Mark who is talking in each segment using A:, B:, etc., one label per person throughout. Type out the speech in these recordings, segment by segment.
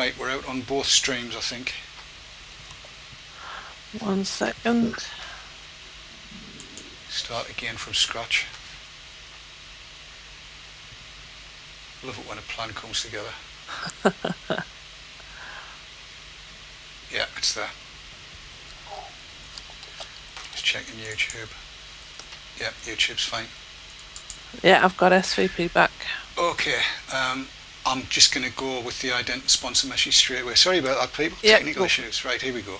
A: Right, we're out on both streams, I think.
B: 1 second.
A: Start again from scratch. Love it when a plan comes together. Yeah, it's there. Just checking YouTube. Yeah, YouTube's fine.
B: Yeah, I've got SVP back.
A: Okay, I'm just going to go with the ident sponsor message straight away. Sorry about that, people.
B: Yep,
A: Technical issues. Right, here we go.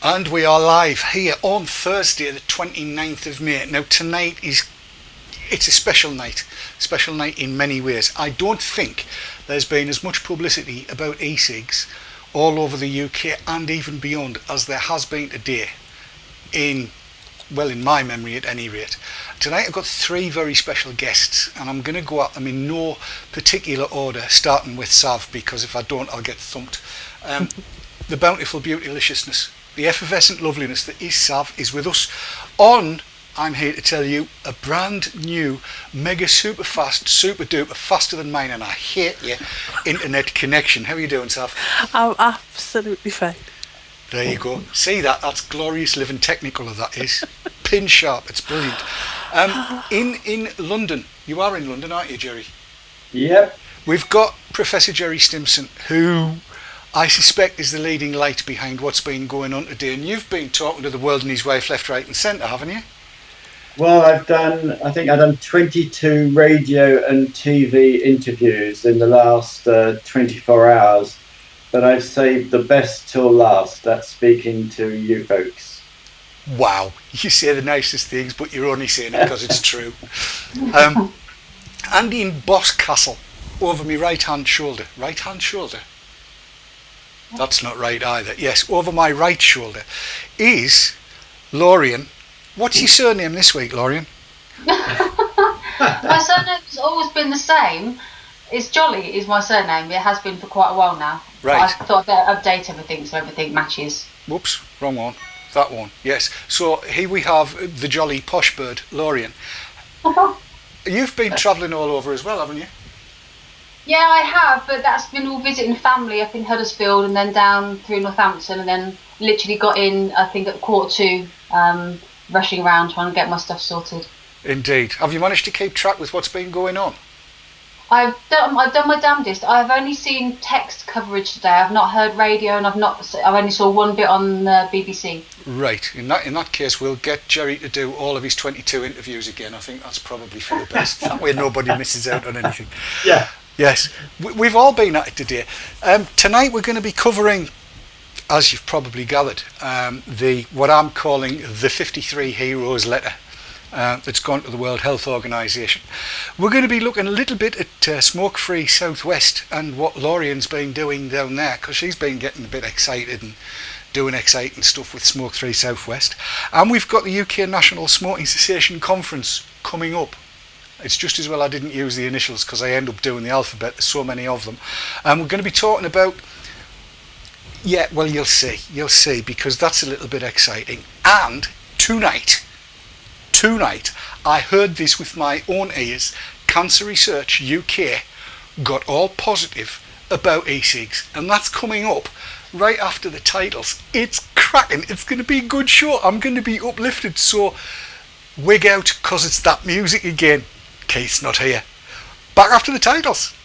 A: And we are live here on Thursday, the 29th of May. Now tonight it's a special night in many ways. I don't think there's been as much publicity about e-cigs all over the UK and even beyond as there has been today, in my memory at any rate. Tonight I've got three very special guests and I'm going to go at them in no particular order, starting with Sav, because if I don't I'll get thumped. The bountiful beautyliciousness, the effervescent loveliness that is Sav, is with us on, I'm here to tell you, a brand new, mega super fast, super duper, faster than mine and I hate you, internet connection. How are you doing, Sav?
B: I'm absolutely fine.
A: There you go. See that? That's glorious living technicolor, that is. Pin sharp, it's brilliant. In London, you are in London, aren't you, Jerry?
C: Yep.
A: We've got Professor Jerry Stimson, who I suspect is the leading light behind what's been going on today. And you've been talking to the world and his wife left, right and centre, haven't you?
C: Well, I think I've done 22 radio and TV interviews in the last 24 hours, but I've saved the best till last. That's speaking to you folks.
A: Wow, you say the nicest things, but you're only saying it because it's true. And in Boscastle, over my right-hand shoulder. Right-hand shoulder? That's not right either. Yes, over my right shoulder is Lorian. What's your surname this week, Lorian?
D: My surname's always been the same. It's Jolly is my surname. It has been for quite a while now.
A: Right.
D: I thought I'd update everything so everything matches.
A: Whoops, wrong one. That one, yes. So here we have the jolly posh bird, Lorian. You've been travelling all over as well, haven't you?
D: Yeah, I have, but that's been all visiting family up in Huddersfield and then down through Northampton and then literally got in, I think, at 1:45, rushing around trying to get my stuff sorted.
A: Indeed. Have you managed to keep track with what's been going on?
D: I've done my damnedest. I've only seen text coverage today. I've not heard radio, and I've only saw one bit on the BBC.
A: Right. In that case, we'll get Jerry to do all of his 22 interviews again. I think that's probably for the best. That way, nobody misses out on anything.
C: Yeah.
A: Yes, we've all been at it today. Tonight we're going to be covering, as you've probably gathered, what I'm calling the 53 Heroes letter that's gone to the World Health Organisation. We're going to be looking a little bit at Smoke-Free Southwest and what Lorian's been doing down there, because she's been getting a bit excited and doing exciting stuff with Smoke-Free Southwest. And we've got the UK National Smoking Cessation Conference coming up. It's just as well I didn't use the initials because I end up doing the alphabet. There's so many of them. And we're going to be talking about, yeah, well, you'll see, because that's a little bit exciting. And tonight, I heard this with my own ears. Cancer Research UK got all positive about e-cigs, and that's coming up right after the titles. It's cracking. It's going to be a good show. I'm going to be uplifted. So wig out, because it's that music again. Keith's not here. Back after the titles.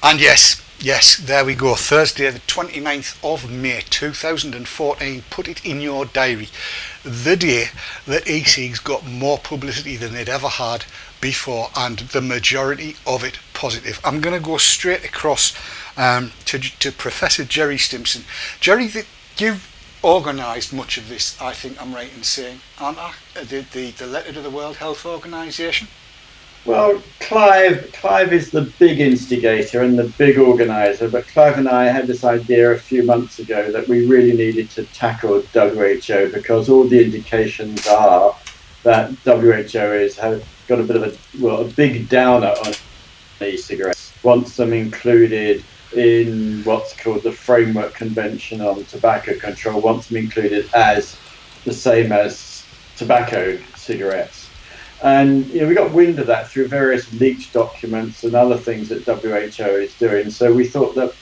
A: And yes, Yes, there we go. Thursday, the 29th of May 2014. Put it in your diary. The day that e-cigs got more publicity than they'd ever had before, and the majority of it positive. I'm going to go straight across to Professor Jerry Stimson. Jerry, you've organised much of this, I think I'm right in saying, aren't I? The letter to the World Health Organisation?
C: Well, Clive is the big instigator and the big organizer, but Clive and I had this idea a few months ago that we really needed to tackle WHO because all the indications are that WHO has got a bit of a big downer on e-cigarettes, wants them included in what's called the Framework Convention on Tobacco Control, wants them included as the same as tobacco cigarettes. And we got wind of that through various leaked documents and other things that WHO is doing. So we thought that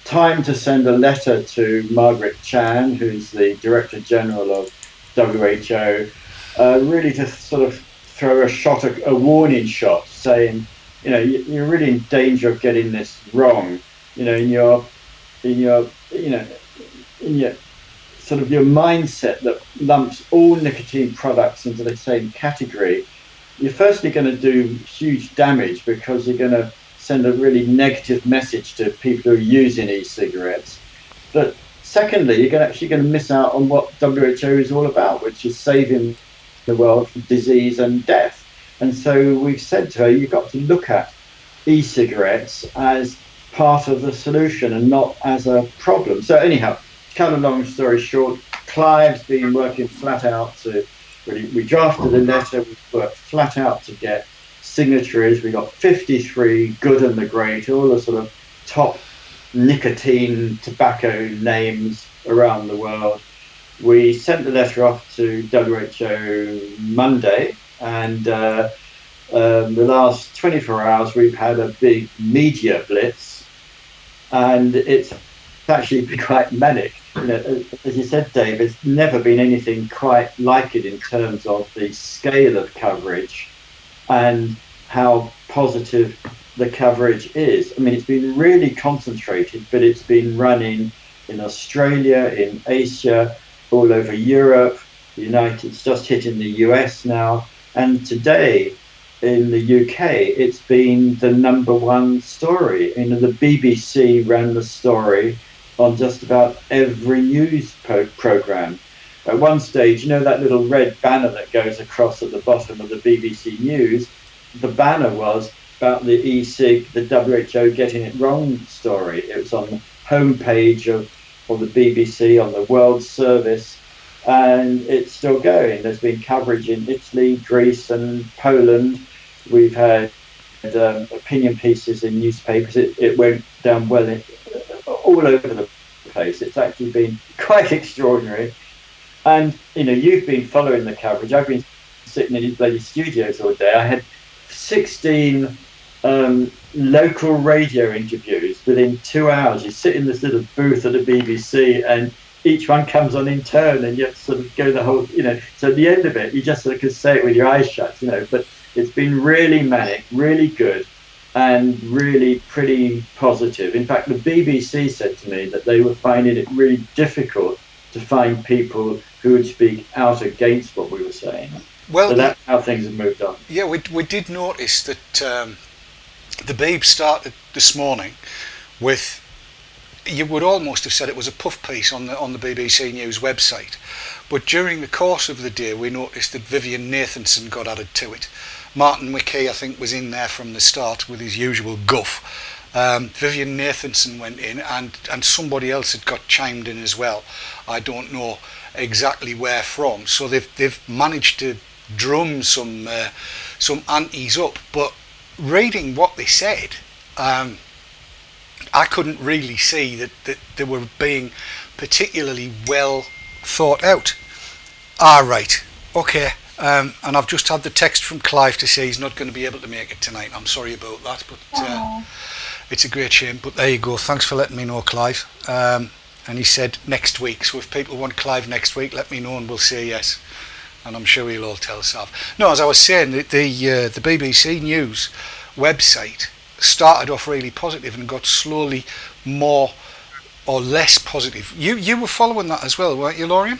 C: time to send a letter to Margaret Chan, who's the Director General of WHO, really to sort of throw a warning shot, saying, you're really in danger of getting this wrong. In your sort of your mindset that lumps all nicotine products into the same category, you're firstly going to do huge damage because you're going to send a really negative message to people who are using e-cigarettes. But secondly, you're actually going to miss out on what WHO is all about, which is saving the world from disease and death. And so we've said to her, you've got to look at e-cigarettes as part of the solution and not as a problem. So anyhow, to cut a long story short, Clive's been working flat out to we drafted a letter, we worked flat out to get signatories. We got 53, good and the great, all the sort of top nicotine tobacco names around the world. We sent the letter off to WHO Monday, and the last 24 hours we've had a big media blitz, and it's actually been quite manic. As you said, Dave, it's never been anything quite like it in terms of the scale of coverage and how positive the coverage is. I mean, it's been really concentrated, but it's been running in Australia, in Asia, all over Europe, the United, just hitting the US now, and today in the UK, it's been the #1 story. The BBC ran the story on just about every news programme. At one stage, that little red banner that goes across at the bottom of the BBC News, the banner was about the e-cig, the WHO getting it wrong story. It was on the homepage of the BBC, on the World Service, and it's still going. There's been coverage in Italy, Greece and Poland. We've had opinion pieces in newspapers. It went down well all over the place. It's actually been quite extraordinary. And you've been following the coverage. I've been sitting in these bloody studios all day. I had 16 local radio interviews within 2 hours. You sit in this little booth at the BBC and each one comes on in turn, and you have to sort of go the whole, so at the end of it, you just sort of can say it with your eyes shut, but it's been really manic, really good, and really pretty positive. In fact, the BBC said to me that they were finding it really difficult to find people who would speak out against what we were saying. Well, so that's how things have moved on.
A: Yeah, we did notice that the Beeb started this morning with, you would almost have said it was a puff piece on the BBC News website, but during the course of the day we noticed that Vivian Nathanson got added to it. Martin McKee, I think, was in there from the start with his usual guff. Vivian Nathanson went in, and somebody else had got chimed in as well. I don't know exactly where from. So they've managed to drum some antis up. But reading what they said, I couldn't really see that they were being particularly well thought out. Right, okay. And I've just had the text from Clive to say he's not going to be able to make it tonight. I'm sorry about that, but it's a great shame. But there you go. Thanks for letting me know, Clive. And he said next week. So if people want Clive next week, let me know and we'll say yes. And I'm sure he'll all tell Sav. No, as I was saying, the BBC News website started off really positive and got slowly more or less positive. You were following that as well, weren't you, Lorien?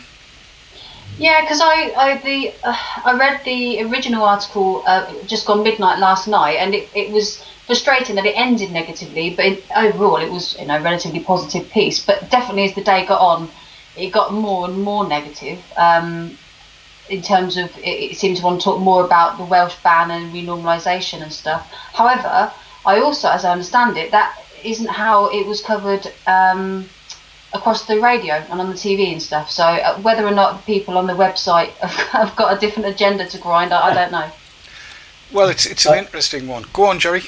D: Yeah, because I read the original article just gone midnight last night, and it was frustrating that it ended negatively, but overall it was a relatively positive piece. But definitely as the day got on, it got more and more negative. In terms of it seemed to want to talk more about the Welsh ban and renormalisation and stuff. However, I also, as I understand it, that isn't how it was covered across the radio and on the TV and stuff. So whether or not the people on the website have got a different agenda to grind, I don't know.
A: Well, it's an interesting one. Go on, Jerry.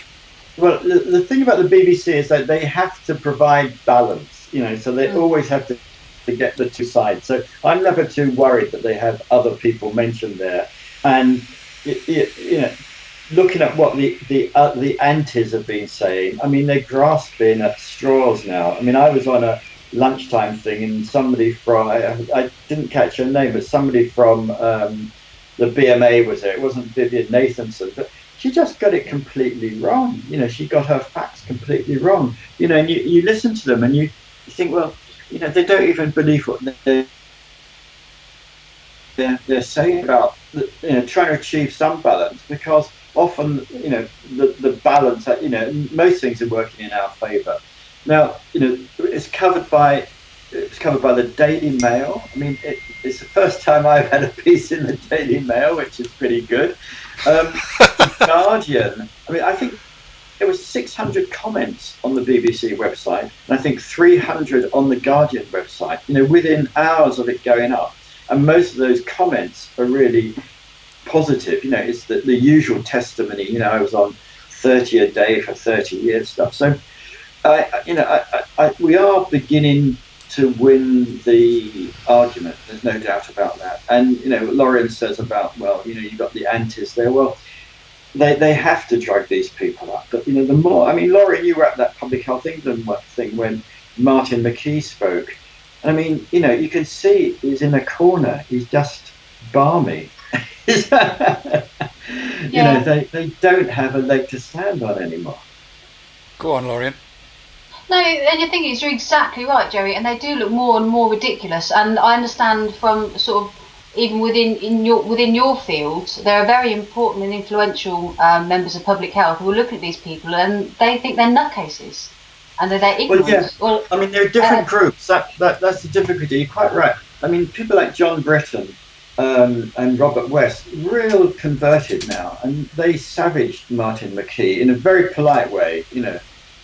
C: Well, the thing about the BBC is that they have to provide balance, so they always have to get the two sides. So I'm never too worried that they have other people mentioned there. And looking at what the antis have been saying, I mean, they're grasping at straws now. I mean, I was on a lunchtime thing, and somebody from I didn't catch her name, but somebody from the BMA was there. It wasn't Vivian Nathanson, but she just got it completely wrong. She got her facts completely wrong. And you listen to them and you think, well, they don't even believe what they're saying about trying to achieve some balance, because often the balance, most things are working in our favour. Now it's covered by the Daily Mail. I mean, it's the first time I've had a piece in the Daily Mail, which is pretty good. The Guardian. I mean, I think there was 600 comments on the BBC website, and I think 300 on the Guardian website, within hours of it going up. And most of those comments are really positive. It's the usual testimony. I was on 30 a day for 30 years stuff. So, we are beginning to win the argument. There's no doubt about that. And, Lorien says about, well, you've got the antis there. Well, they have to drag these people up. But, the more, I mean, Lorien, you were at that Public Health England thing when Martin McKee spoke. I mean, you can see he's in a corner. He's just balmy.
D: Yeah.
C: They don't have a leg to stand on anymore.
A: Go on, Lorien.
D: No, and the thing is, you're exactly right, Jerry, and they do look more and more ridiculous. And I understand from sort of even within your field, there are very important and influential members of public health who are looking at these people and they think they're nutcases and they're ignorant.
C: Well, yeah. Well, I mean, there are different groups. That's the difficulty. You're quite right. I mean, people like John Britton and Robert West, real converted now, and they savaged Martin McKee in a very polite way,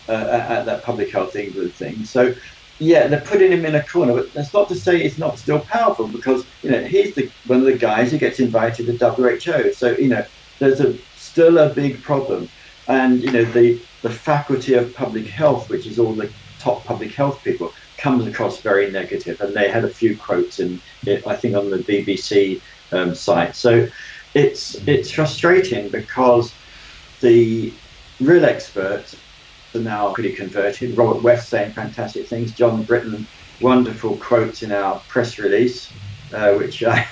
C: at that Public Health England thing. So, yeah, they're putting him in a corner, but that's not to say he's not still powerful, because he's one of the guys who gets invited to WHO. So there's still a big problem, and the Faculty of Public Health, which is all the top public health people, comes across very negative, and they had a few quotes in it, I think, on the BBC site. So it's frustrating because the real experts are now pretty converted. Robert West saying fantastic things. John Britton, wonderful quotes in our press release, which I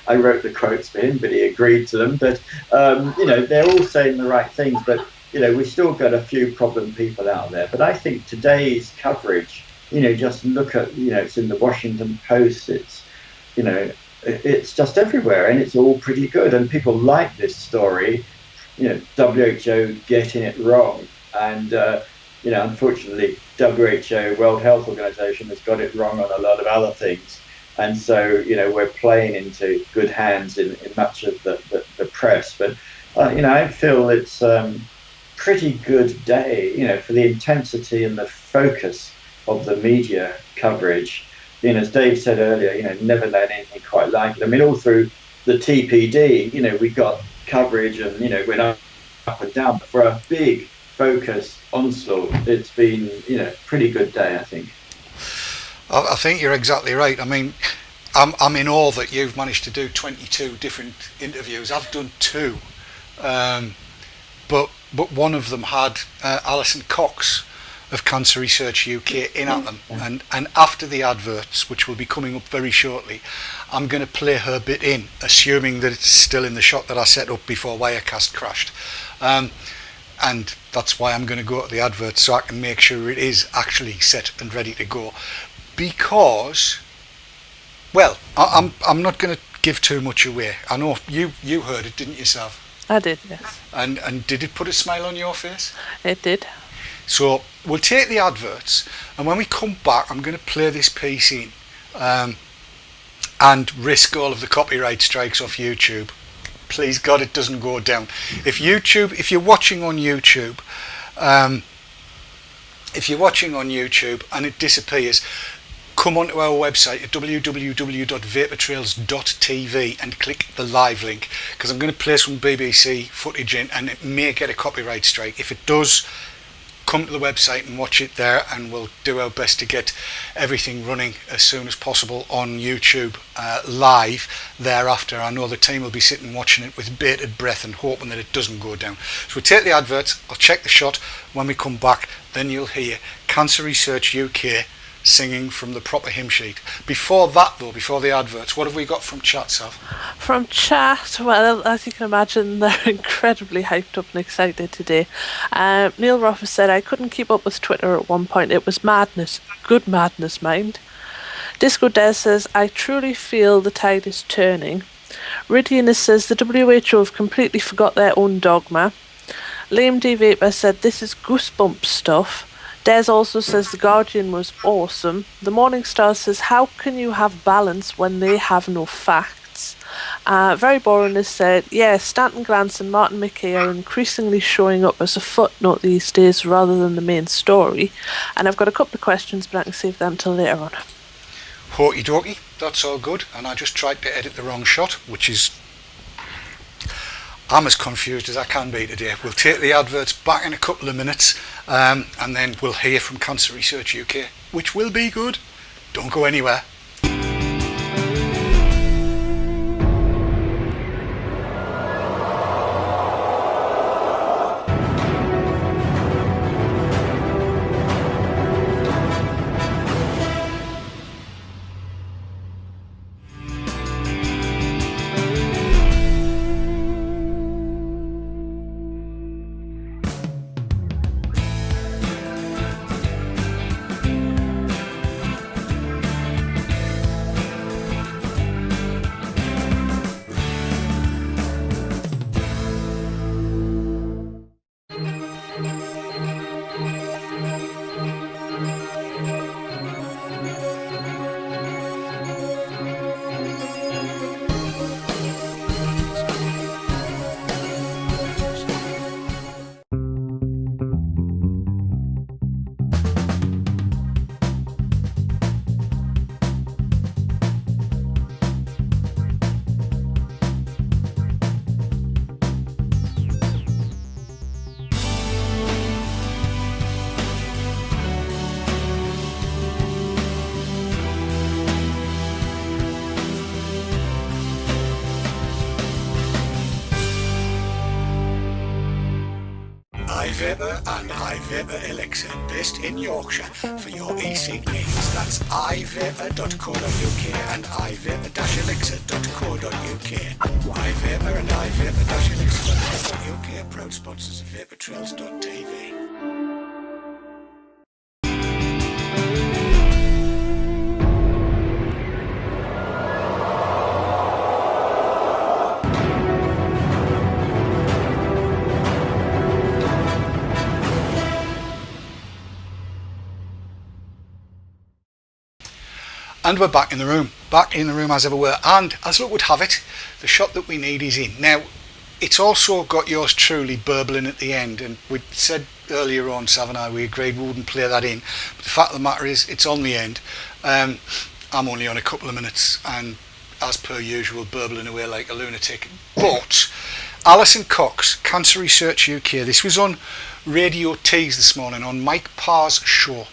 C: wrote the quotes for him, but he agreed to them. But they're all saying the right things. But we've still got a few problem people out there. But I think today's coverage, just look at, it's in the Washington Post. It's it's just everywhere, and it's all pretty good. And people like this story. WHO getting it wrong. And, unfortunately, WHO, World Health Organization, has got it wrong on a lot of other things. And so, we're playing into good hands in much of the press. But, I feel it's pretty good day, for the intensity and the focus of the media coverage. As Dave said earlier, never known anything quite like it. I mean, all through the TPD, we got coverage and, went up and down. But for a big focus onslaught, it's been pretty good day, I think.
A: I think you're exactly right. I mean, I'm in awe that you've managed to do 22 different interviews. I've done 2, but one of them had Alison Cox of Cancer Research UK in at them, and after the adverts, which will be coming up very shortly, I'm going to play her bit in, assuming that it's still in the shot that I set up before Wirecast crashed. and that's why I'm going to go to the advert, so I can make sure it is actually set and ready to go. Because, well, I'm not going to give too much away. I know you heard it, didn't you, Sav?
B: I did, yes.
A: And did it put a smile on your face?
B: It did.
A: So we'll take the adverts, and when we come back, I'm going to play this piece in, and risk all of the copyright strikes off YouTube. Please God, it doesn't go down. If you're watching on YouTube, and it disappears, come onto our website at www.vaportrails.tv and click the live link, because I'm going to play some BBC footage in, and it may get a copyright strike. If it does, come to the website and watch it there, and we'll do our best to get everything running as soon as possible on YouTube live thereafter. I know the team will be sitting watching it with bated breath and hoping that it doesn't go down. So we take the adverts, I'll check the shot. When we come back, then you'll hear Cancer Research UK singing from the proper hymn sheet. Before that though, before the adverts, what have we got from chat, Sav?
B: From chat, well, as you can imagine, they're incredibly hyped up and excited today. Neil Roth said, I couldn't keep up with Twitter at one point. It was madness. Good madness, mind. Disco Des says, I truly feel the tide is turning. Ridianus says, the WHO have completely forgot their own dogma. Liam D. Vapor said, this is goosebump stuff. Des also says The Guardian was awesome. The Morning Star says, how can you have balance when they have no facts? Very Boring has said, yeah, Stanton Glantz and Martin McKay are increasingly showing up as a footnote these days rather than the main story. And I've got a couple of questions, but I can save that until later on.
A: Hokey dokey, that's all good. And I just tried to edit the wrong shot, which is... I'm as confused as I can be today. We'll take the adverts back in a couple of minutes, and then we'll hear from Cancer Research UK, which will be good. Don't go anywhere. iVapor and iVapor Elixir, based in Yorkshire, for your e-cig needs. That's ivapor.co.uk and ivapor-elixir.co.uk. iVapor and ivapor-elixir.co.uk, proud sponsors of vaportrails.tv. And we're back in the room as ever were, and as luck would have it, the shot that we need is in. Now, it's also got yours truly burbling at the end, and we said earlier on, Sav and I, we agreed we wouldn't play that in, but the fact of the matter is, it's on the end. I'm only on a couple of minutes, and as per usual, burbling away like a lunatic. But Alison Cox, Cancer Research UK, this was on Radio Tees this morning, on Mike Parr's show.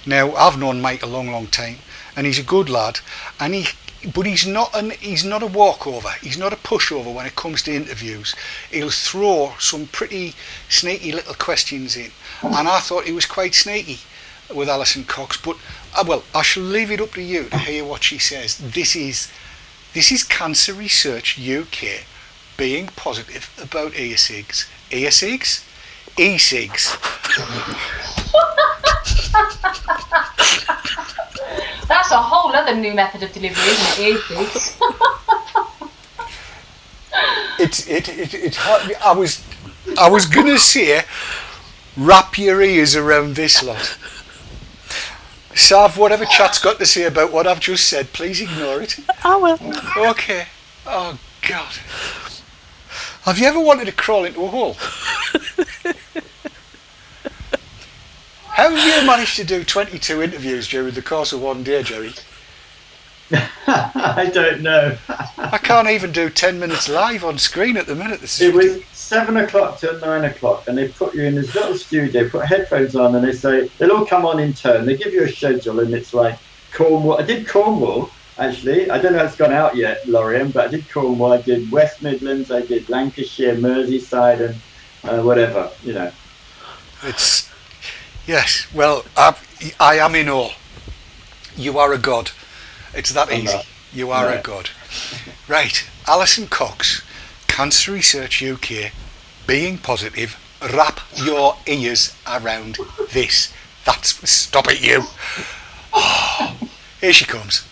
A: Now, I've known Mike a long time, and he's a good lad, and he's not a walkover, he's not a pushover when it comes to interviews. He'll throw some pretty sneaky little questions in, and I thought he was quite sneaky with Alison Cox, but well, I shall leave it up to you to hear what she says. This is Cancer Research UK being positive about e-cigs. E-cigs? e-cigs.
D: That's a whole other new method of delivery, isn't it? E-cigs.
A: It's hard. I was gonna say, wrap your ears around this lot. Sav, whatever chat's got to say about what I've just said, please ignore it.
B: I will.
A: Okay. Oh God. Have you ever wanted to crawl into a hole? How have you managed to do 22 interviews during the course of one day, Jerry?
C: I don't know.
A: I can't even do 10 minutes live on screen at the minute.
C: It was 7 o'clock till 9 o'clock, and they put you in this little studio, put headphones on, and they say they'll all come on in turn. They give you a schedule, and it's like Cornwall. I did Cornwall, actually. I don't know if it's gone out yet, Lorien, but I did Cornwall. I did West Midlands. I did Lancashire, Merseyside, and whatever, you know.
A: It's yes. Well, I am in awe. You are a god. It's that easy. You are a god. Right, Alison Cox, Cancer Research UK, being positive. Wrap your ears around this. That's stop it, you. Oh, here she comes.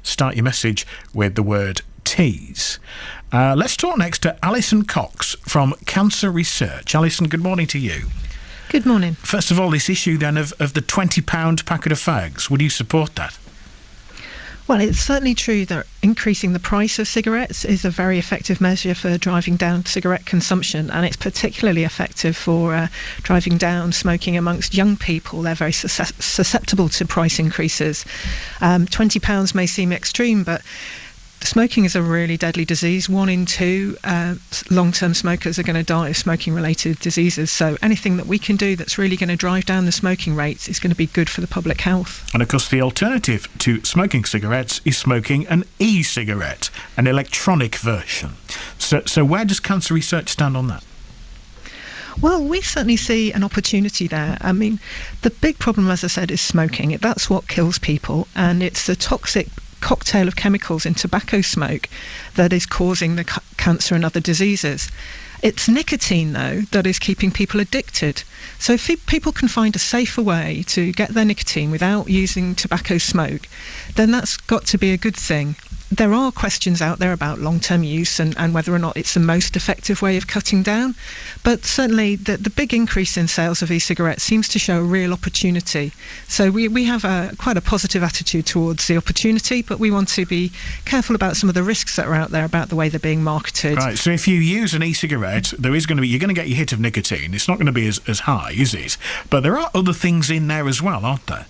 E: Start your message with the word tease. Let's talk next to Alison Cox from Cancer Research. Alison, good morning to you.
F: Good morning.
E: First of all, this issue then of the £20 packet of fags, would you support that?
F: Well, it's certainly true that increasing the price of cigarettes is a very effective measure for driving down cigarette consumption, and it's particularly effective for driving down smoking amongst young people. They're very susceptible to price increases. £20 may seem extreme, but smoking is a really deadly disease. 1 in 2 long-term smokers are going to die of smoking-related diseases. So anything that we can do that's really going to drive down the smoking rates is going to be good for the public health.
E: And of course, the alternative to smoking cigarettes is smoking an e-cigarette, an electronic version. So where does Cancer Research stand on that?
F: Well, we certainly see an opportunity there. I mean, the big problem, as I said, is smoking. That's what kills people, and it's the toxic cocktail of chemicals in tobacco smoke that is causing the cancer and other diseases. It's nicotine, though, that is keeping people addicted. So if people can find a safer way to get their nicotine without using tobacco smoke, then that's got to be a good thing. There are questions out there about long-term use and whether or not it's the most effective way of cutting down, but certainly the big increase in sales of e-cigarettes seems to show a real opportunity. So we have quite a positive attitude towards the opportunity, but we want to be careful about some of the risks that are out there about the way they're being marketed.
E: Right, so if you use an e-cigarette, you're going to get your hit of nicotine. It's not going to be as high, is it? But there are other things in there as well, aren't there?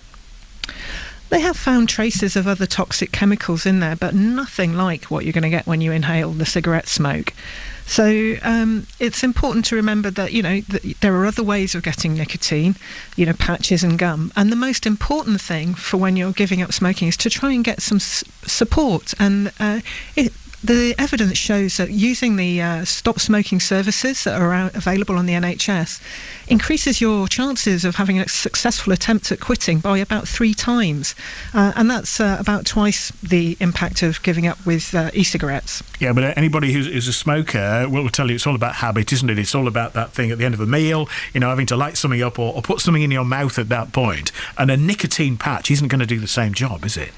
F: They have found traces of other toxic chemicals in there, but nothing like what you're going to get when you inhale the cigarette smoke. So it's important to remember that, that there are other ways of getting nicotine, patches and gum. And the most important thing for when you're giving up smoking is to try and get some support. And the evidence shows that using the stop smoking services that are available on the NHS increases your chances of having a successful attempt at quitting by about 3 times. And that's about twice the impact of giving up with e-cigarettes.
E: Yeah, but anybody who's a smoker will tell you it's all about habit, isn't it? It's all about that thing at the end of a meal, having to light something up or put something in your mouth at that point. And a nicotine patch isn't going to do the same job, is it?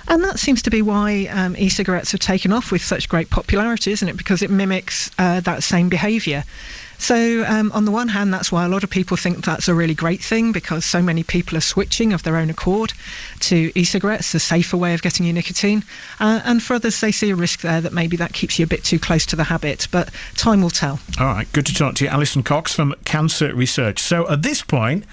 F: And that seems to be why e-cigarettes have taken off with such great popularity, isn't it? Because it mimics that same behaviour. So on the one hand, that's why a lot of people think that's a really great thing, because so many people are switching of their own accord to e-cigarettes, a safer way of getting your nicotine. And for others, they see a risk there that maybe that keeps you a bit too close to the habit. But time will tell. All
E: right, good to talk to you. Alison Cox from Cancer Research. So at this point,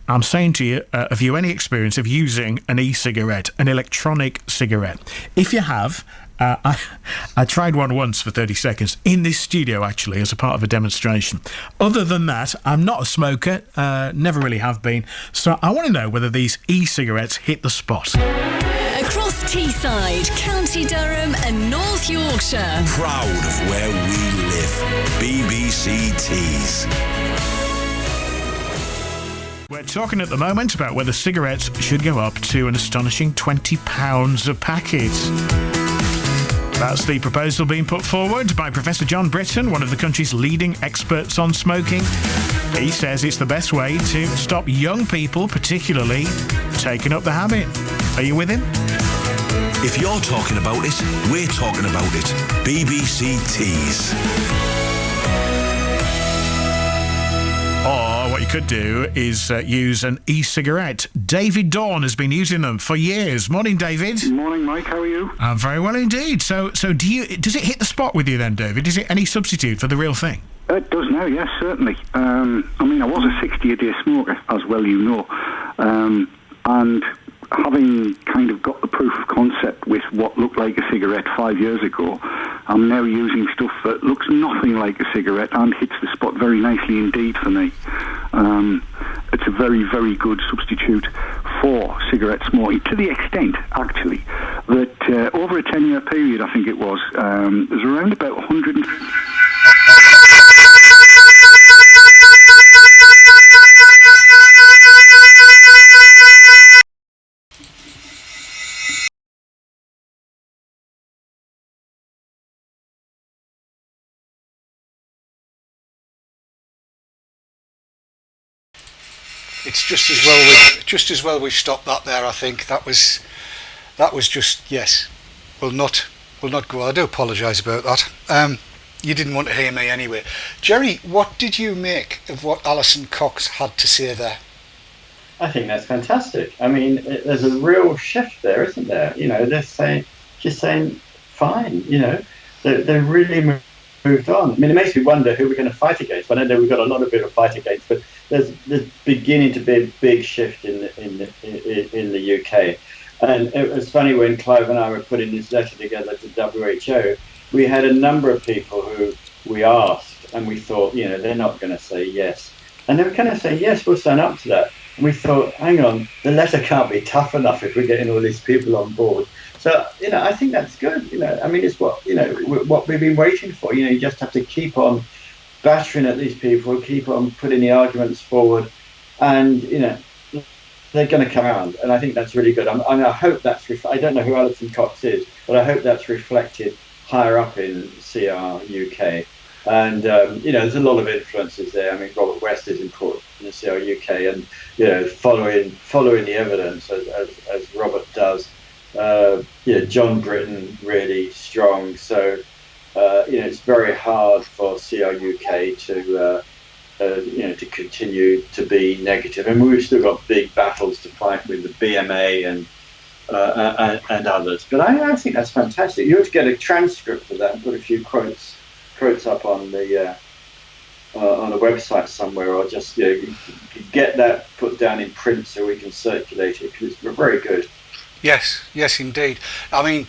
E: I'm saying to you, have you any experience of using an e-cigarette, an electronic cigarette? If you have, I tried one once for 30 seconds in this studio, actually, as a part of a demonstration. Other than that, I'm not a smoker, never really have been. So I want to know whether these e-cigarettes hit the spot.
G: Across Teesside, County Durham and North Yorkshire.
H: Proud of where we live. BBC Tees.
E: We're talking at the moment about whether cigarettes should go up to an astonishing £20 a packet. That's the proposal being put forward by Professor John Britton, one of the country's leading experts on smoking. He says it's the best way to stop young people, particularly, taking up the habit. Are you with him?
H: If you're talking about it, we're talking about it. BBC Tees.
E: Or what you could do is use an e-cigarette. David Dawn has been using them for years. Morning, David.
I: Morning, Mike. How are you?
E: I'm very well indeed. So does it hit the spot with you then, David? Is it any substitute for the real thing?
I: It does now, yes, certainly. I was a 60-a-day smoker, as well you know. And having kind of got the proof of concept with what looked like a cigarette 5 years ago, I'm now using stuff that looks nothing like a cigarette and hits the spot very nicely indeed for me. It's a very, very good substitute for cigarette smoking, to the extent, actually, that over a 10-year period, I think it was, there's around about 100...
A: It's just as well we've stopped that there. I think that was just, yes. We'll not go. I do apologise about that. You didn't want to hear me anyway. Jerry, what did you make of what Alison Cox had to say there?
C: I think that's fantastic. I mean, there's a real shift there, isn't there? You know, she's saying, fine. You know, they really moved on. I mean, it makes me wonder who we're going to fight against. I know we've got a lot of people to fight against, but there's beginning to be a big shift in the UK. And it was funny when Clive and I were putting this letter together to WHO, we had a number of people who we asked and we thought, you know, they're not going to say yes. And they were going to say, yes, we'll sign up to that. And we thought, hang on, the letter can't be tough enough if we're getting all these people on board. So, you know, I think that's good. You know, I mean, it's what we've been waiting for. You know, you just have to keep on battering at these people, keep on putting the arguments forward, and, you know, they're going to come around. And I think that's really good. I hope that's, I don't know who Alison Cox is, but I hope that's reflected higher up in CR UK. And, you know, there's a lot of influences there. I mean, Robert West is important in the CR UK, and, you know, following the evidence as Robert does. John Britton really strong. So, you know, it's very hard for CR UK to continue to be negative. And we've still got big battles to fight with the BMA and others. But I think that's fantastic. You ought to get a transcript of that and put a few quotes up on the on a website somewhere, or just, you know, get that put down in print so we can circulate it, because it's very good.
A: Yes, indeed. I mean,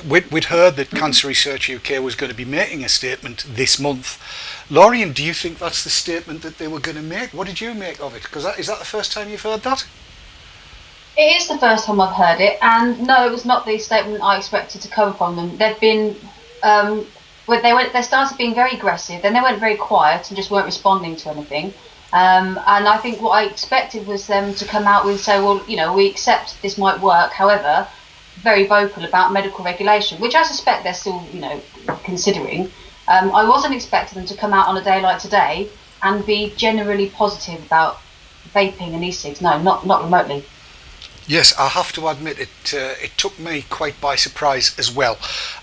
A: we'd heard that Cancer Research UK was going to be making a statement this month. Lorien, do you think that's the statement that they were going to make? What did you make of it? Because is that the first time you've heard that?
D: It is the first time I've heard it, and no, it was not the statement I expected to come from them. They've been, they started being very aggressive, then they went very quiet and just weren't responding to anything. And I think what I expected was them to come out with, say, well, you know, we accept this might work, however, very vocal about medical regulation, which I suspect they're still, you know, considering. I wasn't expecting them to come out on a day like today and be generally positive about vaping and e-cigs. No, not remotely.
A: Yes, I have to admit it took me quite by surprise as well.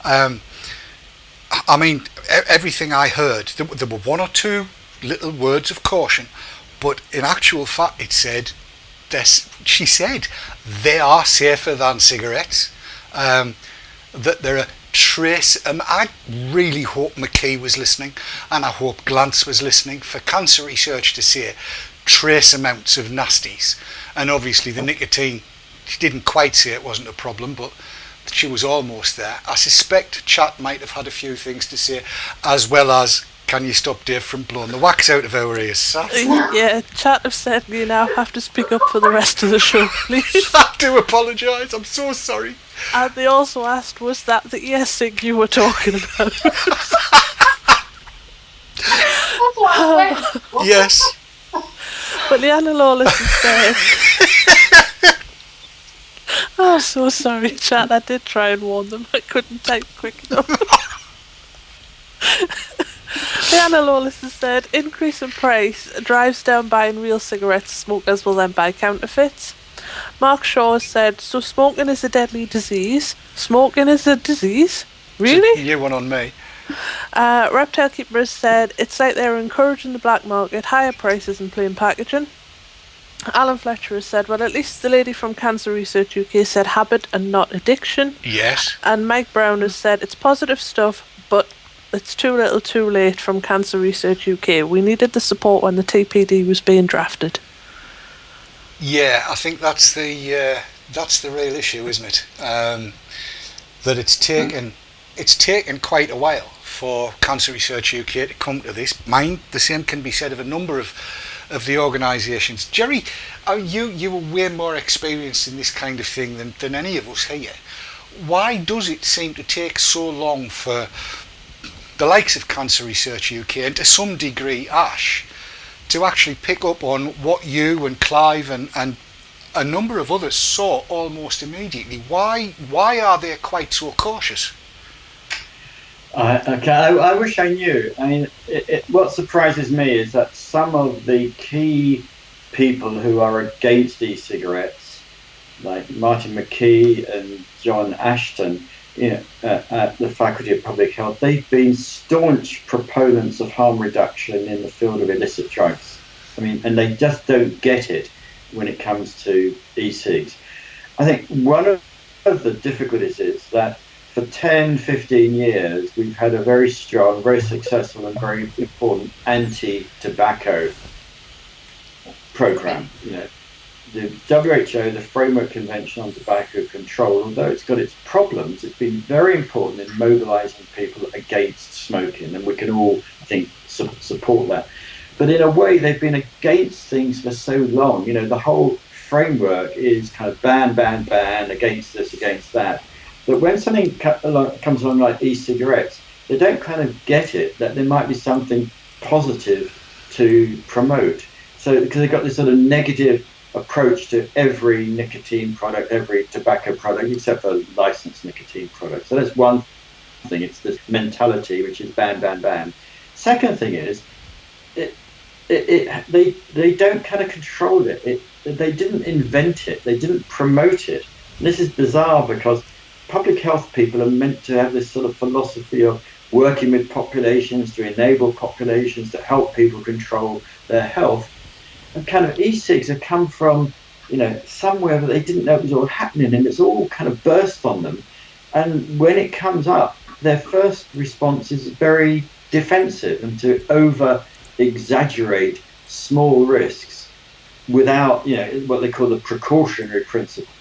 A: I mean, everything I heard, there were one or two little words of caution, but in actual fact she said they are safer than cigarettes, that there are I really hope McKee was listening, and I hope Glance was listening, for Cancer Research to say trace amounts of nasties. And obviously the nicotine, she didn't quite say it wasn't a problem, but she was almost there. I suspect Chat might have had a few things to say, as well as, can you stop Dave from blowing the wax out of our ears?
B: Yeah, Chat have said you now have to speak up for the rest of the show, please.
A: I do apologise, I'm so sorry.
B: And they also asked, was that the e-cig you were talking about?
A: Yes.
B: But Leanna Lawless is saying... Oh, so sorry, chat. I did try and warn them. I couldn't type quick enough. Diana Lawless has said, increase in price drives down buying real cigarettes. Smokers will then buy counterfeits. Mark Shaw has said, so smoking is a deadly disease. Smoking is a disease? Really?
A: New one on me.
B: Reptile Keeper has said, it's like they're encouraging the black market, higher prices and plain packaging. Alan Fletcher has said, well, at least the lady from Cancer Research UK said habit and not addiction.
A: Yes.
B: And Mike Brown has said, it's positive stuff, but it's too little too late from Cancer Research UK. We needed the support when the TPD was being drafted.
A: Yeah, I think that's the real issue, isn't it? That it's taken quite a while for Cancer Research UK to come to this. Mind, the same can be said of a number of the organisations. Jerry, you were way more experienced in this kind of thing than any of us here. Why does it seem to take so long for the likes of Cancer Research UK and to some degree ASH to actually pick up on what you and Clive and a number of others saw almost immediately? Why are they quite so cautious?
C: I wish I knew. I mean, what surprises me is that some of the key people who are against e-cigarettes, like Martin McKee and John Ashton, at the Faculty of Public Health, they've been staunch proponents of harm reduction in the field of illicit drugs. I mean, and they just don't get it when it comes to e-cigs. I think one of the difficulties is that for 10, 15 years, we've had a very strong, very successful and very important anti-tobacco program. The WHO, the Framework Convention on Tobacco Control, although it's got its problems, it's been very important in mobilising people against smoking, and we can all, I think, support that. But in a way, they've been against things for so long. The whole framework is kind of ban, against this, against that. But when something comes along like e-cigarettes, they don't kind of get it, that there might be something positive to promote. So, because they've got this sort of negative approach to every nicotine product, every tobacco product, except for licensed nicotine products. So that's one thing. It's this mentality, which is ban. Second thing is, they don't kind of control it. They didn't invent it. They didn't promote it. And this is bizarre because public health people are meant to have this sort of philosophy of working with populations to enable populations to help people control their health. And kind of e-cigs have come from, somewhere that they didn't know it was all happening, and it's all kind of burst on them. And when it comes up, their first response is very defensive and to over-exaggerate small risks without, what they call the precautionary principle,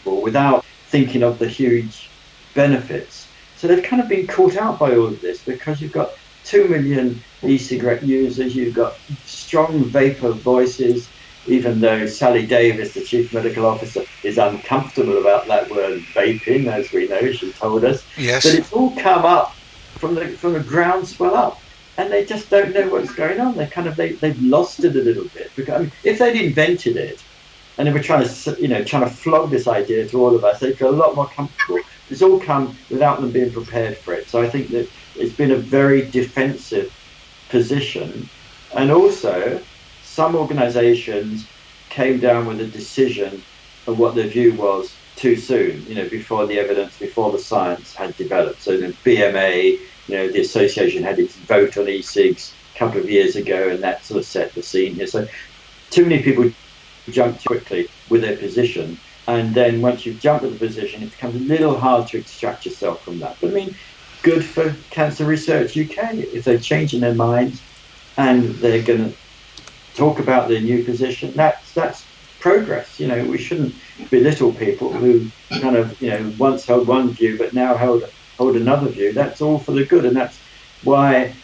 C: without thinking of the huge benefits. So they've kind of been caught out by all of this because you've got 2 million e-cigarette users, you've got strong vapor voices, even though Sally Davis, the Chief Medical Officer, is uncomfortable about that word vaping, as we know, she told us.
A: Yes.
C: But it's all come up from the groundswell up, and they just don't know what's going on. They've lost it a little bit. Because if they'd invented it, and they were trying to flog this idea to all of us, they'd feel a lot more comfortable. It's all come without them being prepared for it. So I think that it's been a very defensive position. And also, some organisations came down with a decision of what their view was too soon, before the evidence, before the science had developed. So the BMA, the association had its vote on e-cigs a couple of years ago, and that sort of set the scene here. So too many people jumped quickly with their position, and then once you've jumped with the position, it becomes a little hard to extract yourself from that. But I mean, good for Cancer Research UK if they're changing their minds and they're going to talk about their new position. That's progress. We shouldn't belittle people who kind of once held one view but now hold another view. That's all for the good, and that's why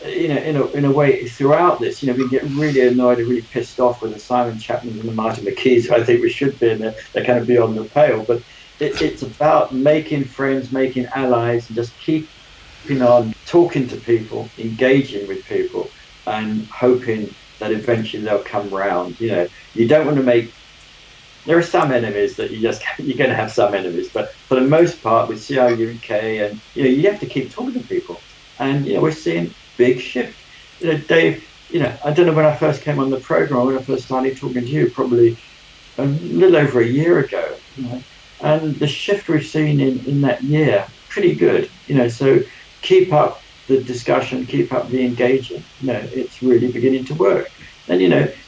C: in a way throughout this, we get really annoyed and really pissed off with the Simon Chapmans and the Martin McKees, who I think we should be, and they're kind of beyond the pale. But it's about making friends, making allies, and just keeping on talking to people, engaging with people, and hoping that eventually they'll come round. You don't want to make There are some enemies that you're going to have some enemies, but for the most part, with CRUK, and you have to keep talking to people, and we're seeing big shift. Dave, I don't know when I first came on the program, or when I first started talking to you, probably a little over a year ago, and the shift we've seen in that year, pretty good. So keep up the discussion, keep up the engagement. It's really beginning to work. And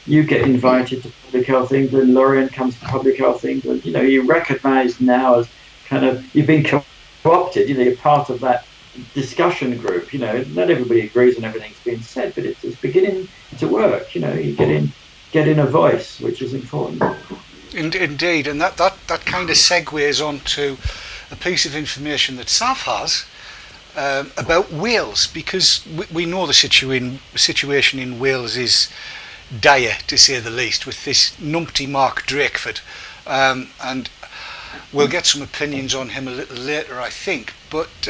C: you get invited to Public Health England. Lorien comes to Public Health England. You're recognised now as kind of, you've been co-opted. You're part of that discussion group. Not everybody agrees on everything that's being said, but it's beginning to work. You get in a voice, which is important.
A: Indeed, and that kind of segues on to a piece of information that Sav has about Wales, because we know the situation in Wales is dire, to say the least, with this numpty Mark Drakeford, and we'll get some opinions on him a little later, I think, but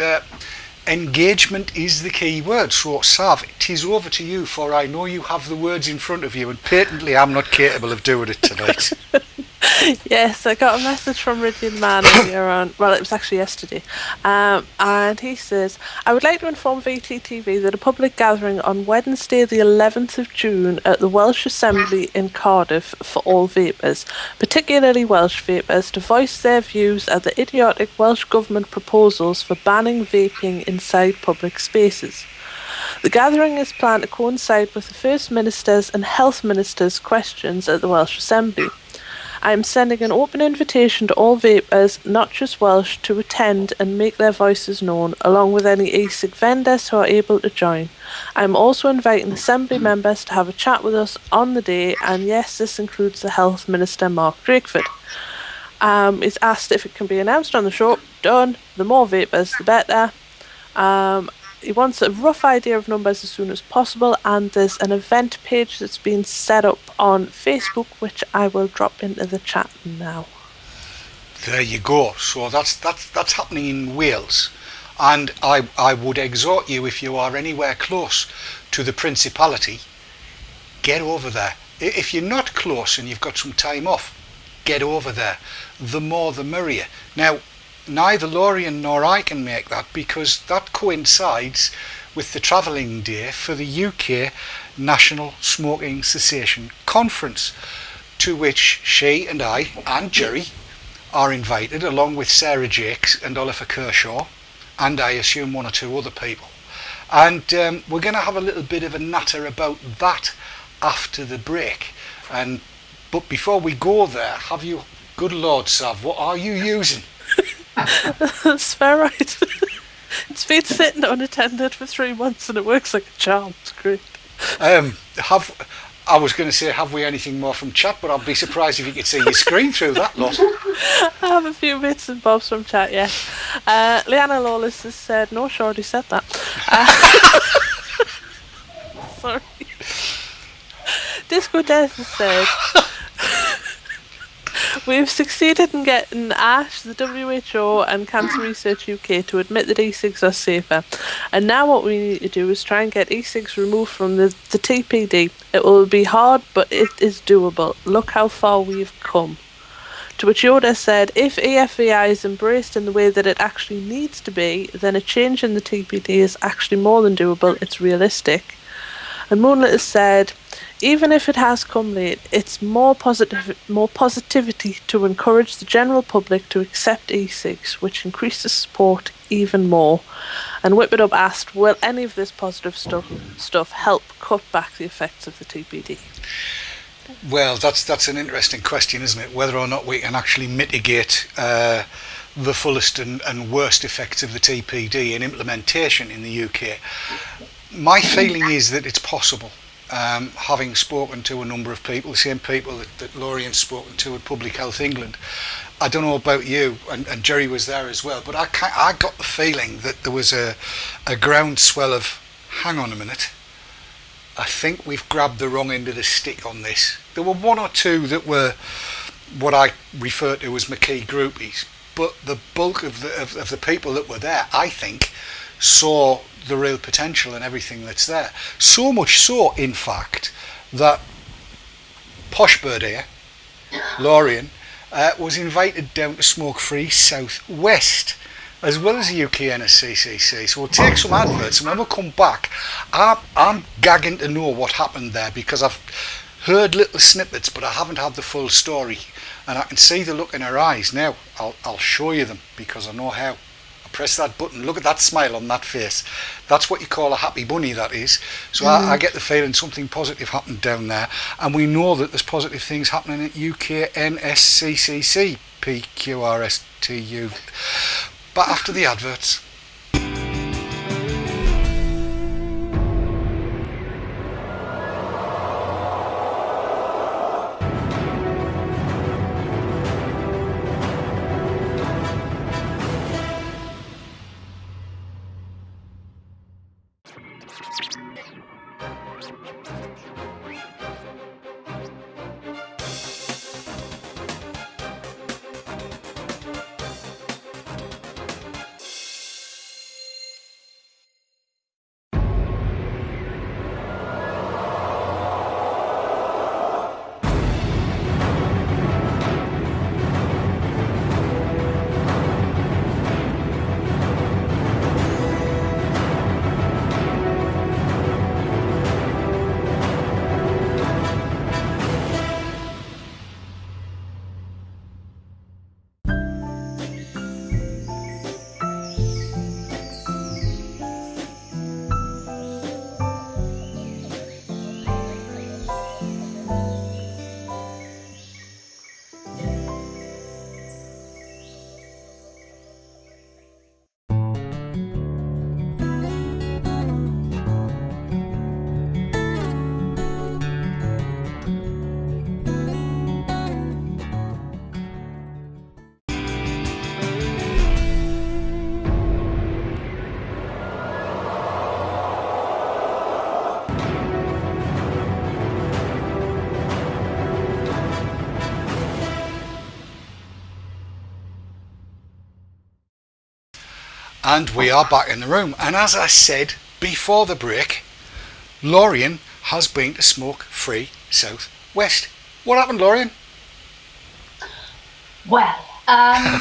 A: engagement is the key word. So Sav, it is over to you, for I know you have the words in front of you, and patently I'm not capable of doing it tonight.
B: Yes, I got a message from Ridley the Man earlier on. Well, it was actually yesterday. And he says, I would like to inform VTTV that a public gathering on Wednesday the 11th of June at the Welsh Assembly in Cardiff for all vapers, particularly Welsh vapers, to voice their views at the idiotic Welsh Government proposals for banning vaping inside public spaces. The gathering is planned to coincide with the First Minister's and Health Minister's questions at the Welsh Assembly. I am sending an open invitation to all vapers, not just Welsh, to attend and make their voices known, along with any e-cig vendors who are able to join. I am also inviting Assembly members to have a chat with us on the day, and yes, this includes the Health Minister, Mark Drakeford. He's asked if it can be announced on the show. Done. The more vapers, the better. He wants a rough idea of numbers as soon as possible, and there's an event page that's been set up on Facebook, which I will drop into the chat now.
A: There you go. So that's happening in Wales, and I would exhort you, if you are anywhere close to the Principality, get over there. If you're not close and you've got some time off, get over there. The more the merrier. Now, neither Lorien nor I can make that, because that coincides with the travelling day for the UK National Smoking Cessation Conference, to which she and I and Jerry are invited, along with Sarah Jakes and Oliver Kershaw, and I assume one or two other people. And we're going to have a little bit of a natter about that after the break. But before we go there, good Lord, Sav, what are you using?
B: That's fair, right? It's been sitting unattended for 3 months and it works like a charm. It's great.
A: I was going to say, have we anything more from chat, but I'd be surprised if you could see your screen through that lot.
B: I have a few bits and bobs from chat, yes. Leanna Lawless has said, no, she already said that. Sorry. Disco Death has said, we've succeeded in getting ASH, the WHO and Cancer Research UK to admit that e-cigs are safer, and now what we need to do is try and get e-cigs removed from the TPD. It will be hard, but it is doable. Look how far we've come. To which Yoda said, if EFVI is embraced in the way that it actually needs to be, then a change in the TPD is actually more than doable. It's realistic. And Moonlit has said, even if it has come late, it's more positivity to encourage the general public to accept e-cigs, which increases support even more. And Whip It Up asked, will any of this positive stuff help cut back the effects of the TPD?
A: Well, that's an interesting question, isn't it? Whether or not we can actually mitigate the fullest and worst effects of the TPD in implementation in the UK. My feeling is that it's possible. Having spoken to a number of people, the same people that Lorien's spoken to at Public Health England, I don't know about you, and Jerry was there as well, but I got the feeling that there was a groundswell of, hang on a minute, I think we've grabbed the wrong end of the stick on this. There were one or two that were what I refer to as McKee groupies, but the bulk of the people that were there, I think, saw the real potential and everything that's there. So much so, in fact, that Posh Bird here, Lorien, was invited down to Smoke Free South West, as well as the UK NSCCC. So we'll take some adverts, and when we come back, I'm gagging to know what happened there, because I've heard little snippets, but I haven't had the full story, and I can see the look in her eyes now. I'll show you them, because I know how. I press that button, look at that smile on that face. That's what you call a happy bunny, that is. So I get the feeling something positive happened down there, and we know that there's positive things happening at UK NSCCC PQRSTU. But after the adverts. And we are back in the room. And as I said before the break, Lorien has been to Smoke Free South West. What happened, Lorien?
D: Well,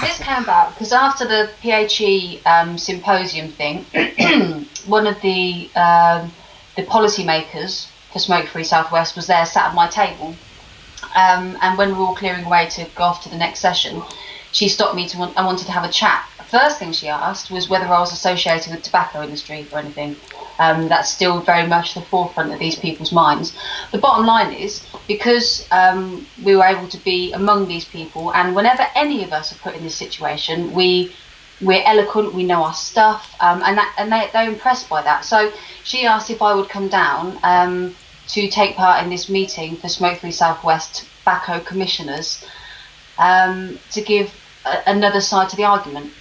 D: this came about because after the PHE symposium thing, one of the policymakers for Smoke Free South West was there, sat at my table. And when we were all clearing away to go off to the next session, she stopped me and wanted to have a chat. The first thing she asked was whether I was associated with the tobacco industry or anything. That's still very much the forefront of these people's minds. The bottom line is, because we were able to be among these people, and whenever any of us are put in this situation, we're eloquent, we know our stuff, and they're impressed by that. So she asked if I would come down to take part in this meeting for Smoke Free South West tobacco commissioners, to give another side to the argument.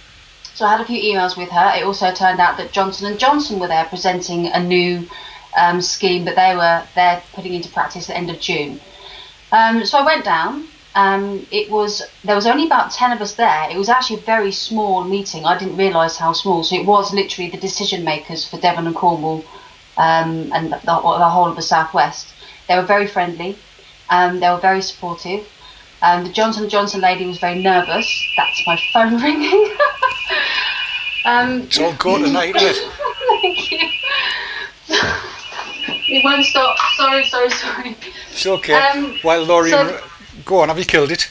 D: So I had a few emails with her. It also turned out that Johnson & Johnson were there presenting a new scheme that they're putting into practice at the end of June. So I went down. There was only about 10 of us there. It was actually a very small meeting. I didn't realise how small. So it was literally the decision makers for Devon and Cornwall and the whole of the South West. They were very friendly. They were very supportive. The Johnson & Johnson lady was very nervous. That's my phone ringing.
A: It's all good tonight, isn't it?
D: Thank you. It won't stop. Sorry.
A: It's okay. Well, Lorien, go on, have you killed it?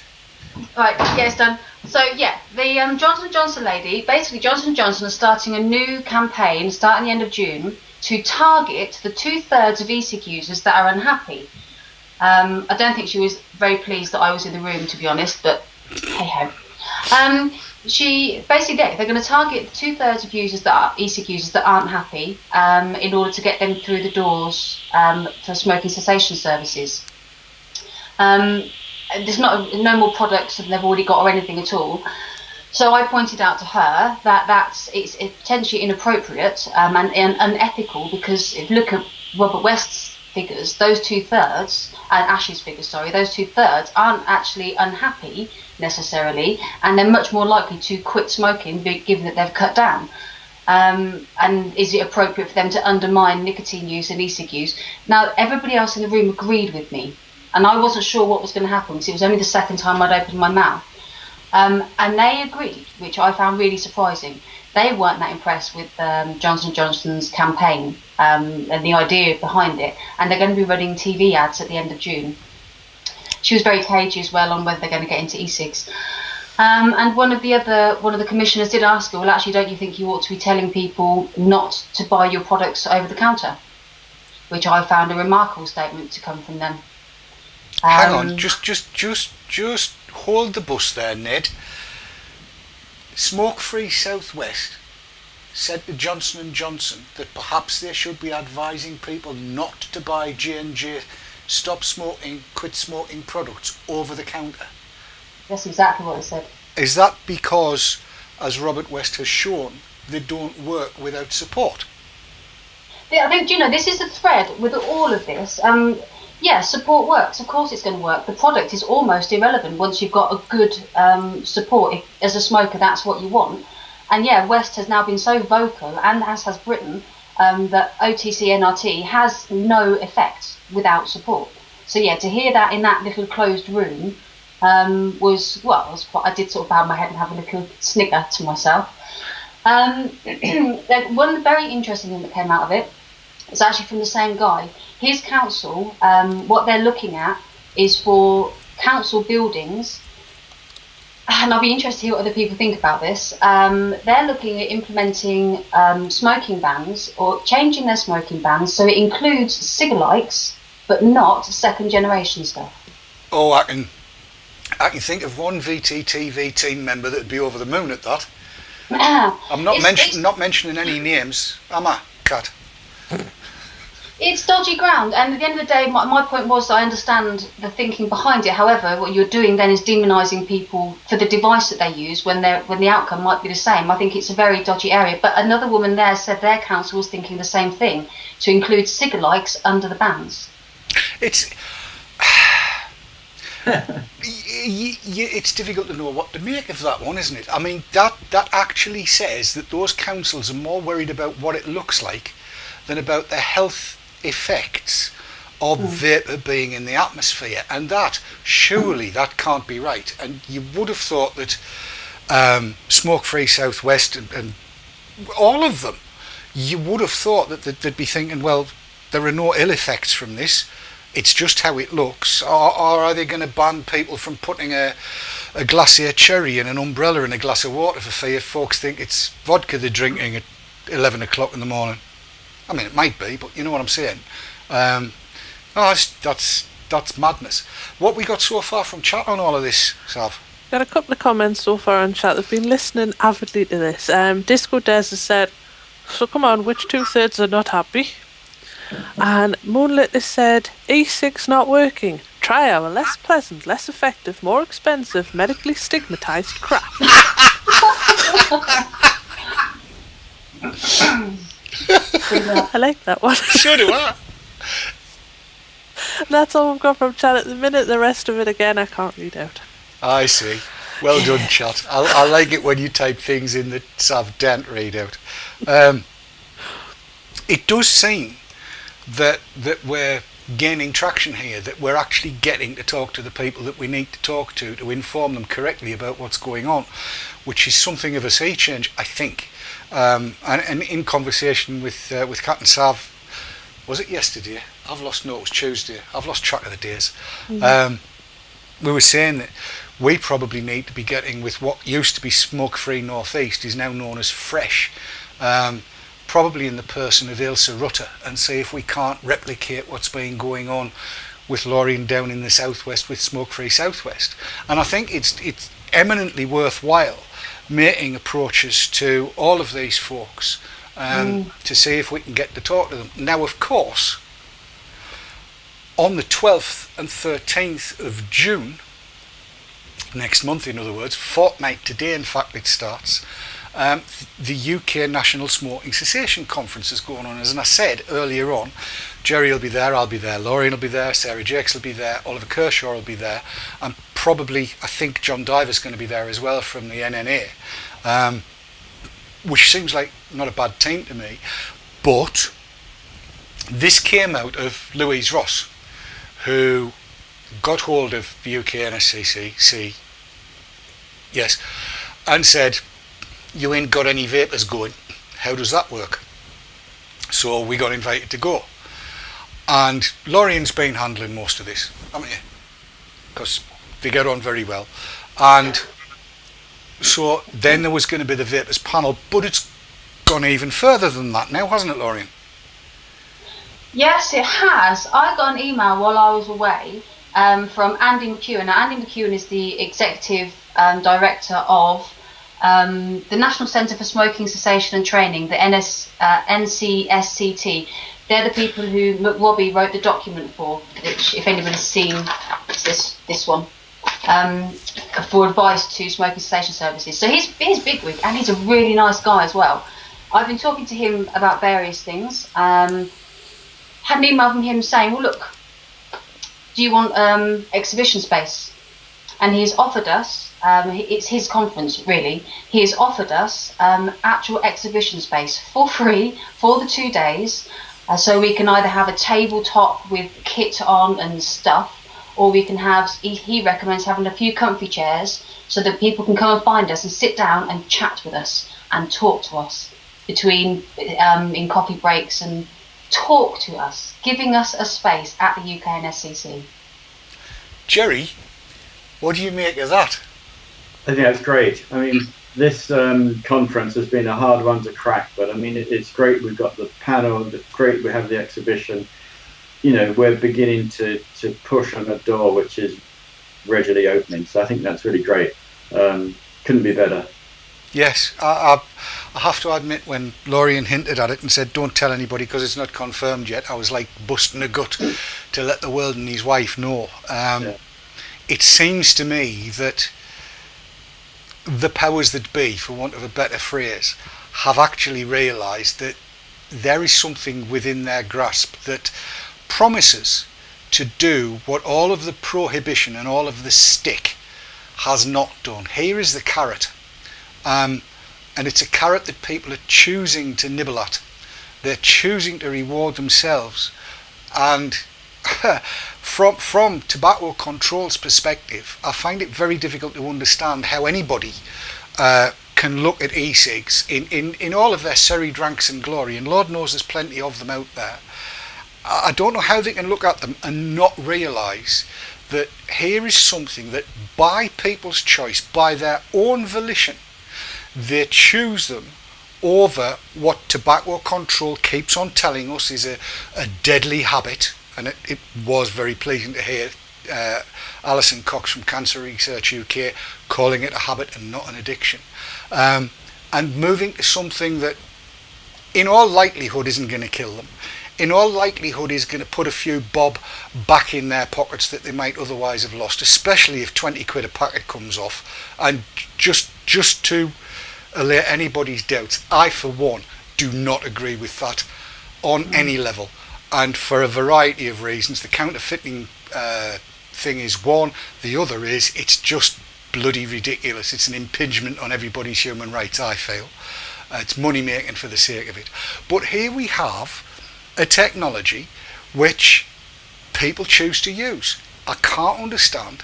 D: Right, yeah, it's done. So, yeah, the Johnson & Johnson lady, basically Johnson & Johnson are starting a new campaign starting the end of June to target the 2/3 of e-cig users that are unhappy. I don't think she was very pleased that I was in the room, to be honest, but hey-ho. She basically, they're going to target the 2/3 of users that are e-cig users that aren't happy, in order to get them through the doors for smoking cessation services. There's no more products that they've already got or anything at all. So I pointed out to her that it's potentially inappropriate and unethical, because if you look at Robert West's figures, those 2/3, and Ash's figures, sorry, those 2/3 aren't actually unhappy necessarily, and they're much more likely to quit smoking given that they've cut down. And is it appropriate for them to undermine nicotine use and e-cig use? Now, everybody else in the room agreed with me, and I wasn't sure what was going to happen because it was only the second time I'd opened my mouth. And they agreed, which I found really surprising. They weren't that impressed with Johnson & Johnson's campaign and the idea behind it, and they're going to be running TV ads at the end of June. She was very cagey as well on whether they're going to get into e-cigs. And one of the commissioners did ask her, well, actually, don't you think you ought to be telling people not to buy your products over the counter? Which I found a remarkable statement to come from them.
A: Hang on, just hold the bus there, Ned. Smoke Free Southwest said to Johnson & Johnson that perhaps they should be advising people not to buy J&J stop smoking, quit smoking products over the counter.
D: That's exactly what it said.
A: Is that because, as Robert West has shown, they don't work without support?
D: I think, this is the thread with all of this. Yeah, support works. Of course it's going to work. The product is almost irrelevant once you've got a good support. If, as a smoker, that's what you want. And yeah, West has now been so vocal, and as has Britain, that OTC NRT has no effect without support. So yeah, to hear that in that little closed room was quite, I did sort of bow my head and have a little snigger to myself. One very interesting thing that came out of it is actually from the same guy. His council, what they're looking at is for council buildings, and I'll be interested to hear what other people think about this. They're looking at implementing smoking bans, or changing their smoking bans so it includes cigarettes, but not second generation stuff.
A: Oh, I can think of one VTTV team member that'd be over the moon at that. I'm not mentioning any names, am I, Kat?
D: It's dodgy ground, and at the end of the day, my point was I understand the thinking behind it. However, what you're doing then is demonising people for the device that they use when the outcome might be the same. I think it's a very dodgy area. But another woman there said their council was thinking the same thing, to include cigarettes under the bans.
A: It's difficult to know what to make of that one, isn't it? I mean, that actually says that those councils are more worried about what it looks like than about the health effects of vapour being in the atmosphere, and surely that can't be right. And you would have thought that Smoke Free Southwest and all of them, you would have thought that they'd be thinking, well, there are no ill effects from this, it's just how it looks. Or are they going to ban people from putting a glacier cherry in an umbrella in a glass of water for fear folks think it's vodka they're drinking at 11 o'clock in the morning? I mean, it might be, but you know what I'm saying. That's madness. What we got so far from chat on all of this, Sav?
B: Got a couple of comments so far on chat. They've been listening avidly to this. Disco Des has said, so come on, which 2/3 are not happy? And Moonlit has said, e-cigs not working. Try our less pleasant, less effective, more expensive, medically stigmatised crap. I like that one.
A: So do I.
B: That's all we've got from chat at the minute. The rest of it, again, I can't read out.
A: I see. Well done, chat. I like it when you type things in that Sav daren't read out. It does seem that we're gaining traction here, that we're actually getting to talk to the people that we need to talk to inform them correctly about what's going on, which is something of a sea change, I think. And in conversation with Kat and Sav, was it yesterday? It was Tuesday. I've lost track of the days. We were saying that we probably need to be getting with what used to be Smoke Free North East is now known as Fresh, probably in the person of Ilse Rutter, and see if we can't replicate what's been going on with Lorien down in the southwest with Smoke Free Southwest. And I think it's eminently worthwhile making approaches to all of these folks to see if we can get to talk to them. Now, of course, on the 12th and 13th of June, next month in other words, fortnight today in fact it starts, the UK National Smoking Cessation Conference is going on. As I said earlier on, Jerry will be there, I'll be there, Lorien will be there, Sarah Jakes will be there, Oliver Kershaw will be there, and probably, I think John Diver's going to be there as well from the NNA, which seems like not a bad team to me. But this came out of Louise Ross, who got hold of the UK NSCC Yes, and said, "You ain't got any vapors going. How does that work?" So we got invited to go, and Lorian's been handling most of this, haven't you? Because they get on very well, and so then there was going to be the vapors panel, but it's gone even further than that now, hasn't it, Lorian?
D: Yes, it has. I got an email while I was away from Andy McEwen. Now, Andy McEwen is the executive director of the National Centre for Smoking Cessation and Training, the NCSCT. They're the people who McRobbie wrote the document for, which, if anybody's seen, it's this one, for advice to smoking cessation services. So he's bigwig, and he's a really nice guy as well. I've been talking to him about various things. Had an email from him saying, "Well, look, do you want exhibition space?" And he's offered us, it's his conference really, he has offered us actual exhibition space for free for the 2 days, so we can either have a tabletop with kit on and stuff, or we can have, he recommends having a few comfy chairs so that people can come and find us and sit down and chat with us and talk to us between in coffee breaks, and talk to us, giving us a space at the UKNSCC.
A: Jerry, what do you make of that?
C: I think that's great. I mean, this conference has been a hard one to crack, but I mean, it's great. We've got the panel, great. We have the exhibition. You know, we're beginning to push on a door which is readily opening. So I think that's really great. Couldn't be better.
A: Yes, I have to admit, when Lorian hinted at it and said don't tell anybody because it's not confirmed yet, I was like busting a gut to let the world and his wife know. It seems to me that the powers that be, for want of a better phrase, have actually realised that there is something within their grasp that promises to do what all of the prohibition and all of the stick has not done. Here is the carrot. And it's a carrot that people are choosing to nibble at. They're choosing to reward themselves. And from tobacco control's perspective, I find it very difficult to understand how anybody can look at e-cigs in all of their serried ranks and glory, and Lord knows there's plenty of them out there. I don't know how they can look at them and not realise that here is something that, by people's choice, by their own volition, they choose them over what tobacco control keeps on telling us is a deadly habit. And it was very pleasing to hear Alison Cox from Cancer Research UK calling it a habit and not an addiction, and moving to something that in all likelihood isn't going to kill them, in all likelihood is going to put a few bob back in their pockets that they might otherwise have lost, especially if 20 quid a packet comes off. And just to allay anybody's doubts, I for one do not agree with that on any level, and for a variety of reasons. The counterfeiting thing is one, the other is it's just bloody ridiculous. It's an impingement on everybody's human rights, I feel. It's money making for the sake of it. But here we have a technology which people choose to use. I can't understand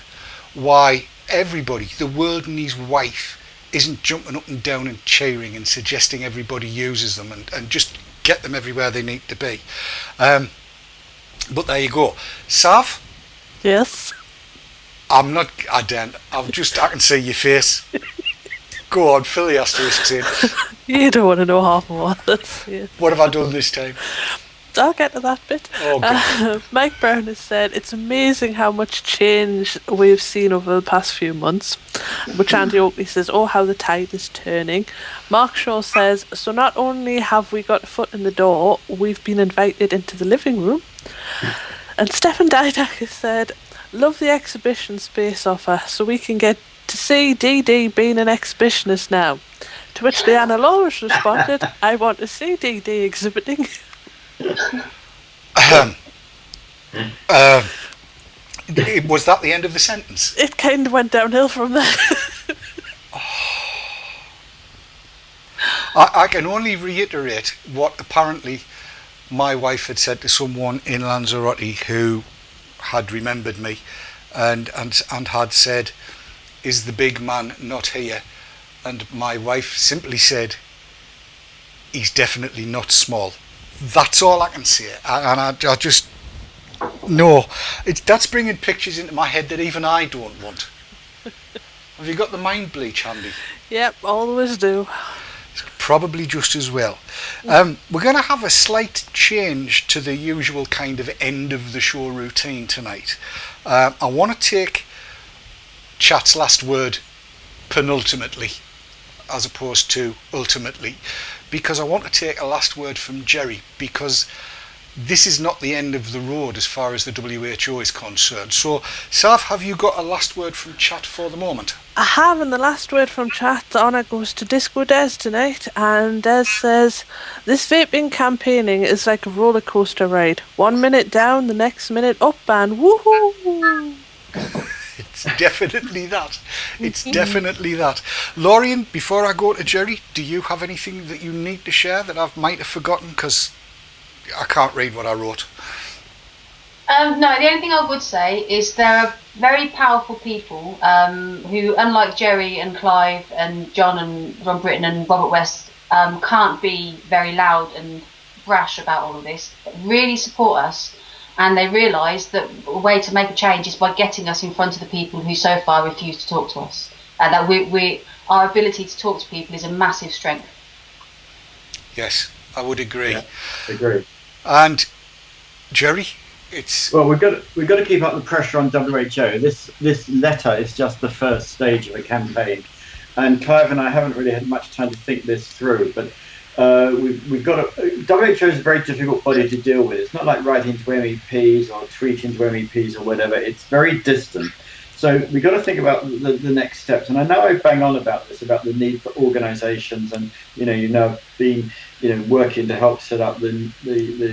A: why everybody, the world and his wife, isn't jumping up and down and cheering and suggesting everybody uses them and just get them everywhere they need to be. But there you go. Sav?
B: Yes?
A: I can see your face. Go on, fill the asterisks in.
B: You don't want to know half of this. Yeah.
A: What have I done this time?
B: I'll get to that bit.
A: Oh, God.
B: Mike Brown has said, it's amazing how much change we've seen over the past few months. Which Andy Oakley says, oh, how the tide is turning. Mark Shaw says, so not only have we got a foot in the door, we've been invited into the living room. And Stefan Didak has said, love the exhibition space offer, so we can get to see DD being an exhibitionist now. To which Leanna Lawrence responded, I want to see DD exhibiting.
A: Was that the end of the sentence?
B: It kind of went downhill from there.
A: I can only reiterate what apparently my wife had said to someone in Lanzarote who had remembered me and had said, is the big man not here? And my wife simply said, he's definitely not small. That's all I can say. And I just, no, that's bringing pictures into my head that even I don't want. Have you got the mind bleach handy?
B: Yep, always do.
A: Probably just as well. We're going to have a slight change to the usual kind of end of the show routine tonight. I want to take chat's last word penultimately as opposed to ultimately, because I want to take a last word from Jerry, because this is not the end of the road as far as the WHO is concerned. So, Sav, have you got a last word from chat for the moment?
B: I have, and the last word from chat, the honour goes to Disco Des tonight, and Des says, this vaping campaigning is like a roller coaster ride. 1 minute down, the next minute up, and woohoo!
A: It's definitely that. It's definitely that. Lorien, before I go to Jerry, do you have anything that you need to share that I might have forgotten? Because I can't read what I wrote.
D: No, the only thing I would say is there are very powerful people who, unlike Jerry and Clive and John and Ron Britton and Robert West, can't be very loud and brash about all of this, but really support us. And they realise that a way to make a change is by getting us in front of the people who so far refuse to talk to us. And that our ability to talk to people is a massive strength.
A: Yes, I would agree.
C: Yeah, agree.
A: And Jerry, it's
C: well, we've got to keep up the pressure on WHO. This letter is just the first stage of a campaign, and Clive and I haven't really had much time to think this through, but. We've got WHO is a very difficult body to deal with. It's not like writing to MEPs or tweeting to MEPs or whatever. It's very distant. So we've got to think about the next steps. And I know I bang on about this, about the need for organisations, and being working to help set up the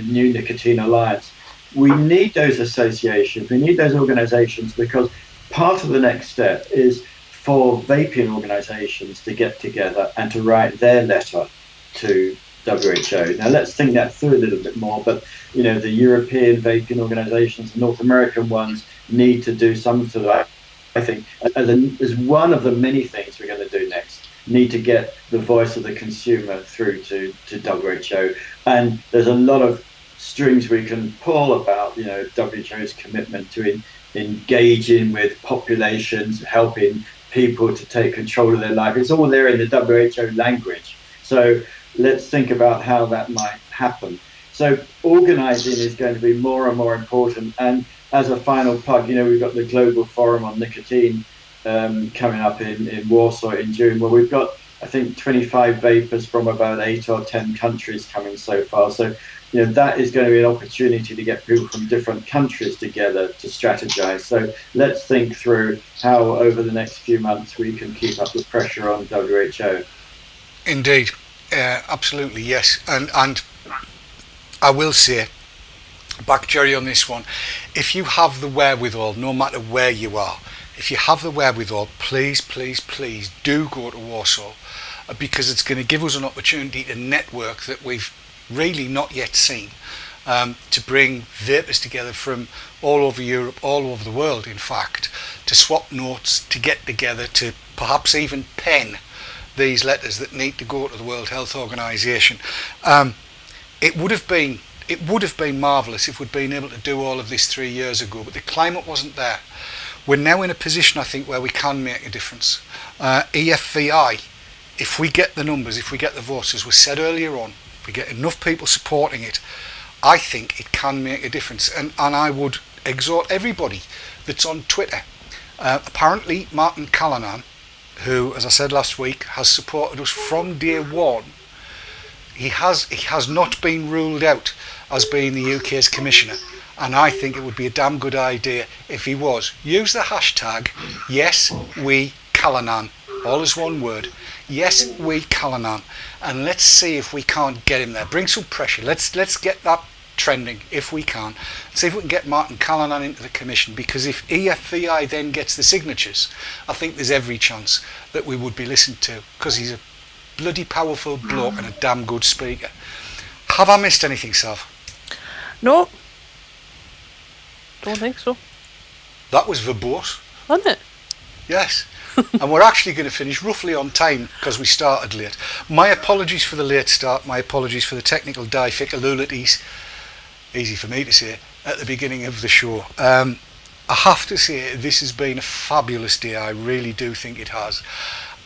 C: new Nicotine Alliance. We need those associations. We need those organisations, because part of the next step is for vaping organisations to get together and to write their letter to WHO. Now let's think that through a little bit more, but the European vaping organisations, the North American ones, need to do something to that. I think as one of the many things we're going to do next, need to get the voice of the consumer through to WHO. And there's a lot of strings we can pull about WHO's commitment to engaging with populations, helping people to take control of their life. It's all there in the WHO language. So let's think about how that might happen. So organising is going to be more and more important. And as a final plug, we've got the Global Forum on Nicotine coming up in Warsaw in June, where we've got, I think, 25 vapors from about 8 or 10 countries coming so far. So, that is going to be an opportunity to get people from different countries together to strategize. So let's think through how over the next few months we can keep up the pressure on WHO.
A: Indeed. Absolutely, yes. And I will say, back Jerry on this one, if you have the wherewithal, no matter where you are, if you have the wherewithal, please, please, please do go to Warsaw, because it's going to give us an opportunity to network that we've really not yet seen, to bring vapors together from all over Europe, all over the world, in fact, to swap notes, to get together, to perhaps even pen these letters that need to go to the World Health Organization. It would have been marvellous if we'd been able to do all of this 3 years ago, but the climate wasn't there. We're now in a position, I think, where we can make a difference. EFVI, if we get the numbers, if we get the votes, as was said earlier on, if we get enough people supporting it, I think it can make a difference. And I would exhort everybody that's on Twitter. Apparently, Martin Callanan, who, as I said last week, has supported us from day one, he has not been ruled out as being the UK's commissioner, and I think it would be a damn good idea if he was. Use the hashtag #YesWeCallanan, all as one word, #YesWeCallanan, and let's see if we can't get him there. Bring some pressure. Let's get that trending if we can. See if we can get Martin Callanan into the commission, because if EFVI then gets the signatures, I think there's every chance that we would be listened to, because he's a bloody powerful bloke and a damn good speaker. Have I missed anything, Sav?
B: No. Don't think so.
A: That was verbose.
B: Wasn't it?
A: Yes. And we're actually going to finish roughly on time because we started late. My apologies for the late start. My apologies for the technical difficulties. Easy for me to say at the beginning of the show. I have to say this has been a fabulous day. I really do think it has.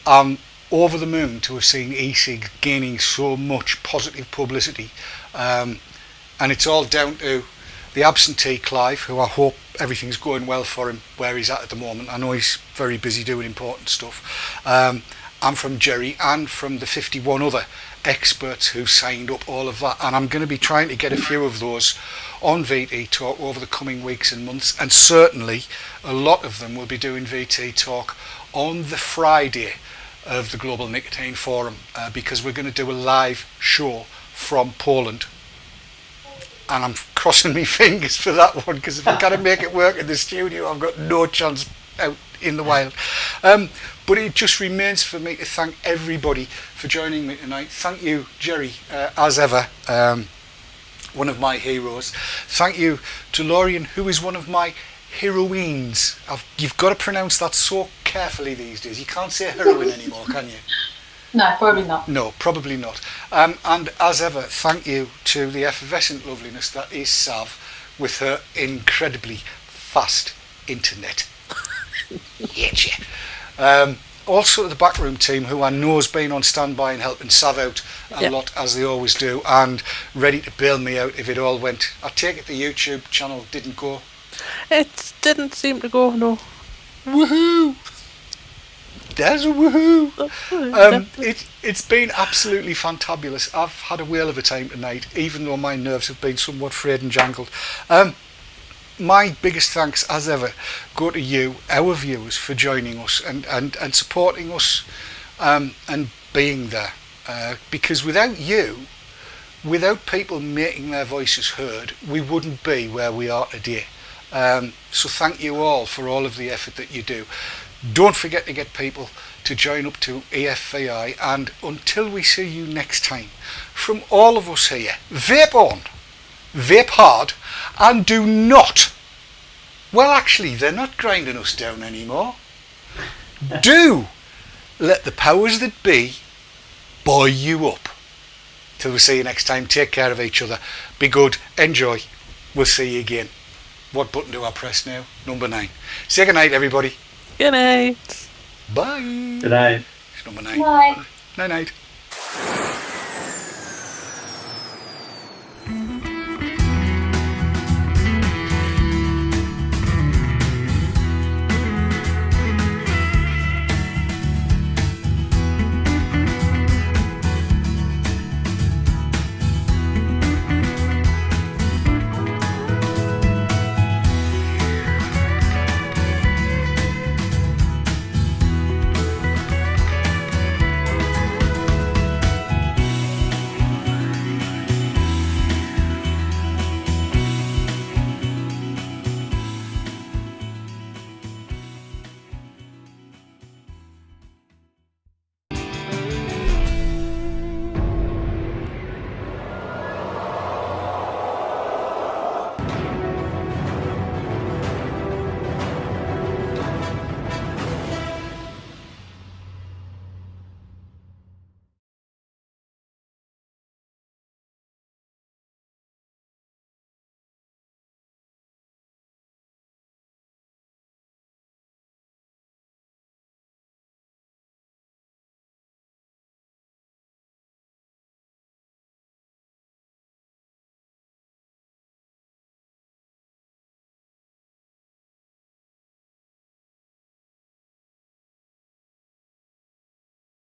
A: I'm over the moon to have seen e-cigs gaining so much positive publicity, and it's all down to the absentee Clive, who I hope everything's going well for him where he's at the moment. I know he's very busy doing important stuff. And from Jerry and from the 51 other experts who signed up, all of that. And I'm going to be trying to get a few of those on VT Talk over the coming weeks and months. And certainly a lot of them will be doing VT Talk on the Friday of the Global Nicotine Forum, because we're going to do a live show from Poland. And I'm crossing my fingers for that one, because if I can't make it work in the studio, I've got no chance out in the wild. But it just remains for me to thank everybody for joining me tonight. Thank you, Jerry, as ever, one of my heroes. Thank you to Lorian, who is one of my heroines. You've got to pronounce that so carefully these days. You can't say heroine anymore, can you?
D: No, probably not.
A: No, probably not. And as ever, thank you to the effervescent loveliness that is Sav, with her incredibly fast internet. Also to the backroom team, who I know has been on standby and helping Sav out a lot, as they always do, and ready to bail me out if it all went. I take it the YouTube channel didn't go.
B: It didn't seem to go, no.
A: Woohoo! There's a woohoo! It's been absolutely fantabulous. I've had a whale of a time tonight, even though my nerves have been somewhat frayed and jangled. My biggest thanks, as ever, go to you, our viewers, for joining us and supporting us, and being there. Because without you, without people making their voices heard, we wouldn't be where we are today. So thank you all for all of the effort that you do. Don't forget to get people to join up to EFVI, and until we see you next time, from all of us here, vape on, vape hard, and do not, well actually they're not grinding us down anymore, do let the powers that be buoy you up. Till we see you next time, take care of each other, be good, enjoy, we'll see you again. What button do I press now? Number 9. Say good night, everybody.
B: Good night.
A: Bye.
C: Good night.
A: It's number 9.
D: Bye.
A: Night night.